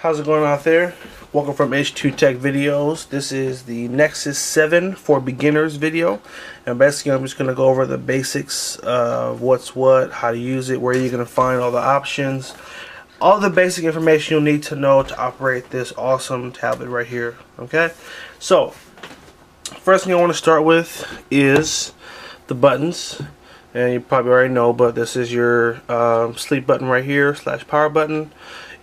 how's it going out there? Welcome from H2 Tech Videos. This is the Nexus 7 for beginners video, and basically I'm just going to go over the basics of what's what, how to use it, where you're going to find all the options, all the basic information you'll need to know to operate this awesome tablet right here. Okay, so first thing I want to start with is the buttons. And you probably already know, but this is your sleep button right here, / power button.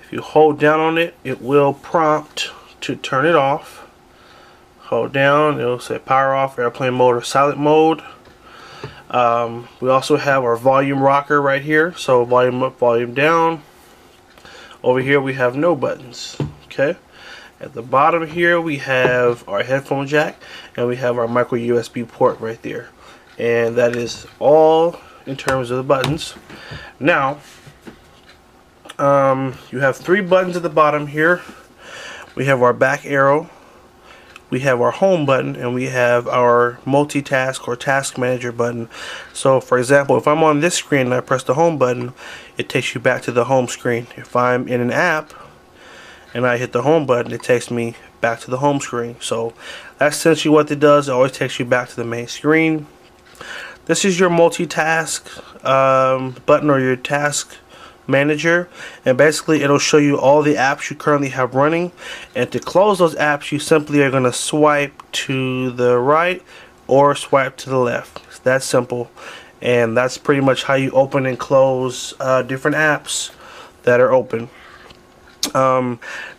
If you hold down on it, it will prompt to turn it off. Hold down, it'll say power off, airplane mode, or silent mode. We also have our volume rocker right here, so volume up, volume down. Over here we have no buttons. Okay. At the bottom here we have our headphone jack, and we have our micro USB port right there. And that is all in terms of the buttons. Now you have 3 buttons at the bottom here. We have our back arrow, we have our home button, and we have our multitask or task manager button. So for example, if I'm on this screen and I press the home button, it takes you back to the home screen. If I'm in an app and I hit the home button, it takes me back to the home screen. So that's essentially what it does. It always takes you back to the main screen. This is your multitask button, or your task manager, and basically it'll show you all the apps you currently have running, and to close those apps you simply are going to swipe to the right or swipe to the left. It's that simple, and that's pretty much how you open and close different apps that are open.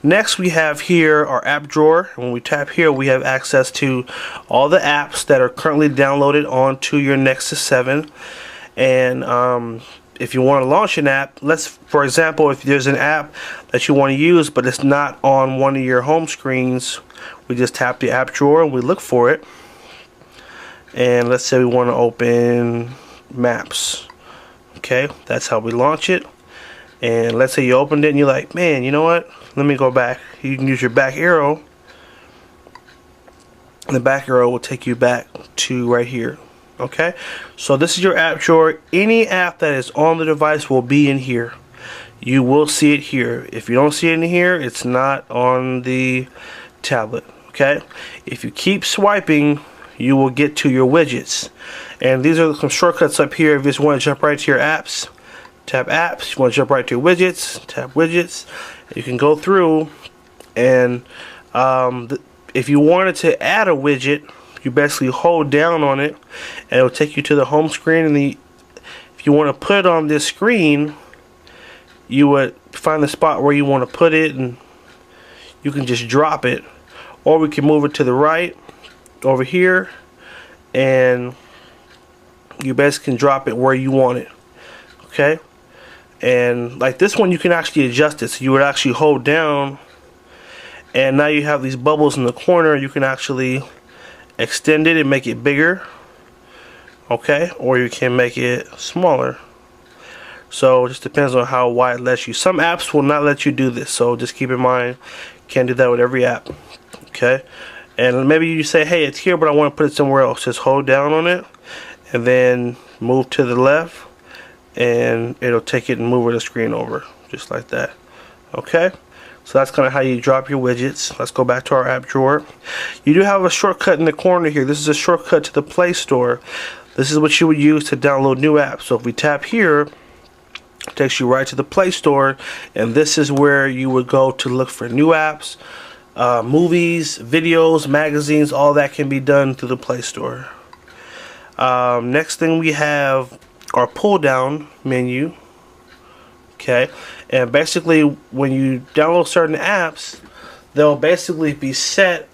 Next we have here our app drawer. When we tap here, we have access to all the apps that are currently downloaded onto your Nexus 7. And if you want to launch an app, for example, if there's an app that you want to use but it's not on one of your home screens, we just tap the app drawer and we look for it. And let's say we want to open Maps. Okay, that's how we launch it. And let's say you opened it and you're like, man, you know what? Let me go back. You can use your back arrow. And the back arrow will take you back to right here. Okay? So this is your app drawer. Any app that is on the device will be in here. You will see it here. If you don't see it in here, it's not on the tablet. Okay? If you keep swiping, you will get to your widgets. And these are some shortcuts up here if you just want to jump right to your apps. Tap apps. You want to jump right to widgets, tap widgets. You can go through, and if you wanted to add a widget, you basically hold down on it and it will take you to the home screen. And if you want to put it on this screen, you would find the spot where you want to put it, and you can just drop it, or we can move it to the right over here, and you basically can drop it where you want it. Okay? And like this one, you can actually adjust it. So you would actually hold down, and now you have these bubbles in the corner. You can actually extend it and make it bigger. Okay, or you can make it smaller. So it just depends on how wide it lets you. Some apps will not let you do this, so just keep in mind, can't do that with every app. Okay, and maybe you say, hey, it's here, but I want to put it somewhere else. Just hold down on it and then move to the left, and it'll take it and move the screen over just like that. Okay, so that's kind of how you drop your widgets. Let's go back to our app drawer. You do have a shortcut in the corner here. This is a shortcut to the Play Store. This is what you would use to download new apps. So if we tap here, it takes you right to the Play Store, and this is where you would go to look for new apps, movies, videos, magazines. All that can be done through the Play Store. Next thing we have our pull down menu. Okay, and basically when you download certain apps, they'll basically be set.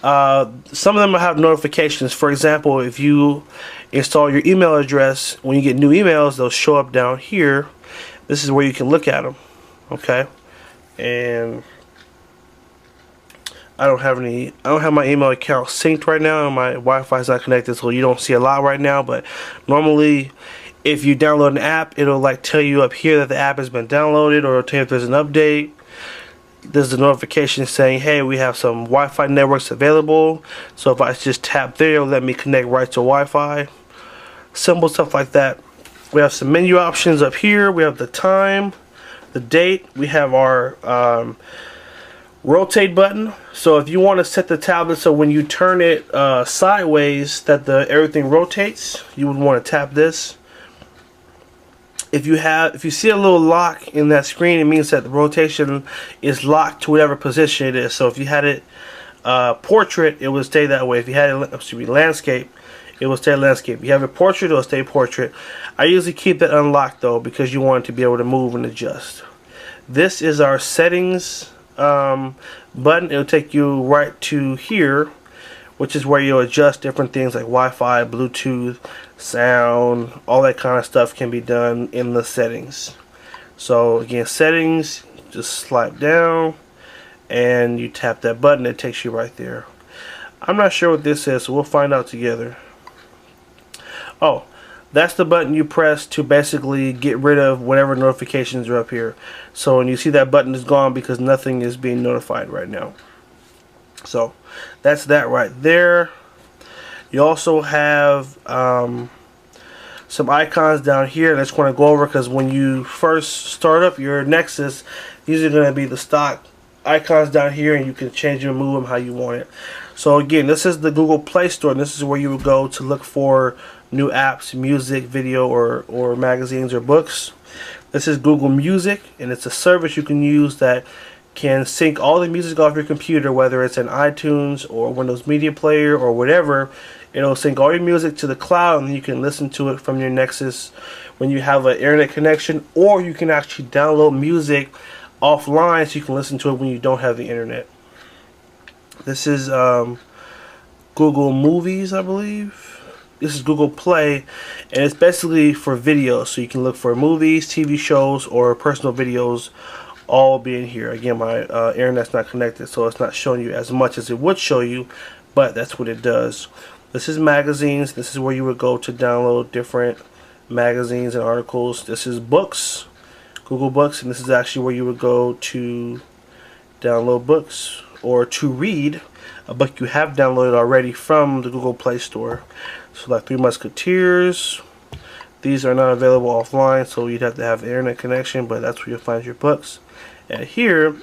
Some of them will have notifications. For example, if you install your email address, when you get new emails, they'll show up down here. This is where you can look at them. Okay, and I don't have my email account synced right now, and my Wi-Fi is not connected, so you don't see a lot right now. But normally, if you download an app, it'll like tell you up here that the app has been downloaded, or it'll tell you if there's an update. There's a notification saying, hey, we have some Wi-Fi networks available. So if I just tap there, it'll let me connect right to Wi-Fi. Simple stuff like that. We have some menu options up here. We have the time, the date. We have our rotate button. So if you want to set the tablet so when you turn it sideways that everything rotates, you would want to tap this. If you see a little lock in that screen, it means that the rotation is locked to whatever position it is. So if you had it portrait, it would stay that way. If you had it landscape, it will stay landscape. If you have a portrait, it will stay portrait. I usually keep that unlocked though because you want it to be able to move and adjust. This is our settings button. It'll take you right to here, which is where you'll adjust different things like Wi-Fi, Bluetooth, sound, all that kind of stuff can be done in the settings. So again, settings, just slide down and you tap that button, it takes you right there. I'm not sure what this is, so we'll find out together. Oh, that's the button you press to basically get rid of whatever notifications are up here. So when you see that button is gone because nothing is being notified right now. So that's that right there. You also have some icons down here. I just want to go over because when you first start up your Nexus, these are going to be the stock icons down here, and you can change them and move them how you want it. So again, this is the Google Play Store, and this is where you would go to look for new apps, music, video, or magazines or books. This is Google Music, and it's a service you can use that can sync all the music off your computer, whether it's an iTunes or Windows Media Player or whatever. It'll sync all your music to the cloud, and you can listen to it from your Nexus when you have an internet connection, or you can actually download music offline so you can listen to it when you don't have the internet. This is Google Movies, I believe. This is Google Play, and it's basically for video, so you can look for movies, TV shows, or personal videos all being here. Again, my internet's not connected, so it's not showing you as much as it would show you, but that's what it does. This is magazines. This is where you would go to download different magazines and articles. This is books, Google Books, and this is actually where you would go to download books or to read a book you have downloaded already from the Google Play Store. So like Three Musketeers. These are not available offline, so you'd have to have the internet connection, but that's where you'll find your books. And here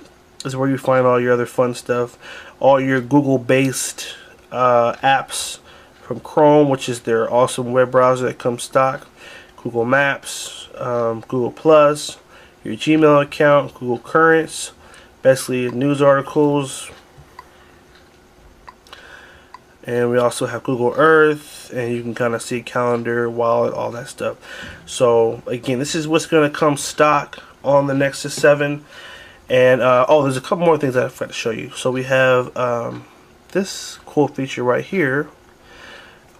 is where you find all your other fun stuff, all your Google-based apps from Chrome, which is their awesome web browser that comes stock, Google Maps, Google Plus, your Gmail account, Google Currents, basically news articles, and we also have Google Earth, and you can kind of see calendar, wallet, all that stuff. So again, this is what's going to come stock on the Nexus 7. And oh, there's a couple more things I forgot to show you. So we have this cool feature right here,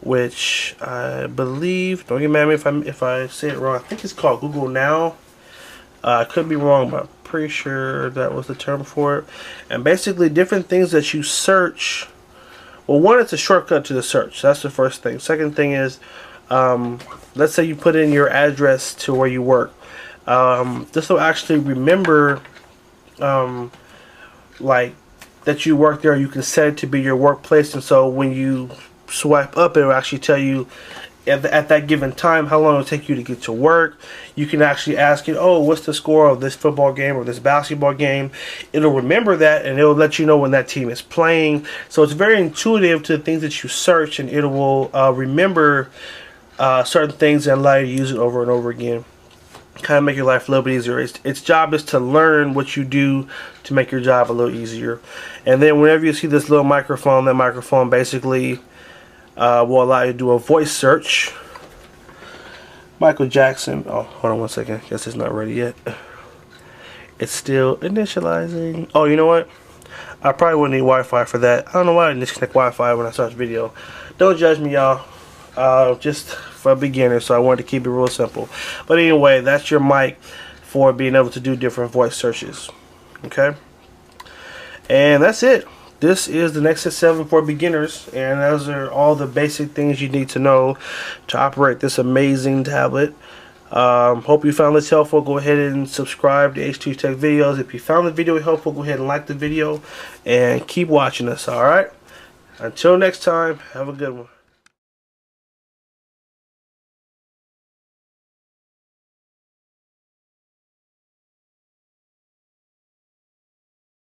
which I believe, don't get mad at me if I say it wrong, I think it's called Google Now. I could be wrong, but I'm pretty sure that was the term for it. And basically different things that you search. Well, one, it's a shortcut to the search. That's the first thing. Second thing is, let's say you put in your address to where you work. This will actually remember like that you work there. You can set it to be your workplace, and so when you swipe up, it will actually tell you at that given time how long it will take you to get to work. You can actually ask it, oh, what's the score of this football game or this basketball game? It'll remember that, and it'll let you know when that team is playing. So it's very intuitive to the things that you search, and it will remember certain things and allow you to use it over and over again. Kind of make your life a little bit easier. Its job is to learn what you do to make your job a little easier. And then whenever you see this little microphone, that microphone basically will allow you to do a voice search. Michael Jackson. Oh, hold on one second. Guess it's not ready yet. It's still initializing. Oh, you know what? I probably wouldn't need Wi-Fi for that. I don't know why I didn't disconnect Wi-Fi when I started the video. Don't judge me, y'all. Just for a beginner, so I wanted to keep it real simple. But anyway, that's your mic for being able to do different voice searches. Okay? And that's it. This is the Nexus 7 for beginners, and those are all the basic things you need to know to operate this amazing tablet. Hope you found this helpful. Go ahead and subscribe to H2 Tech Videos. If you found the video helpful, go ahead and like the video and keep watching us. Alright? Until next time, have a good one.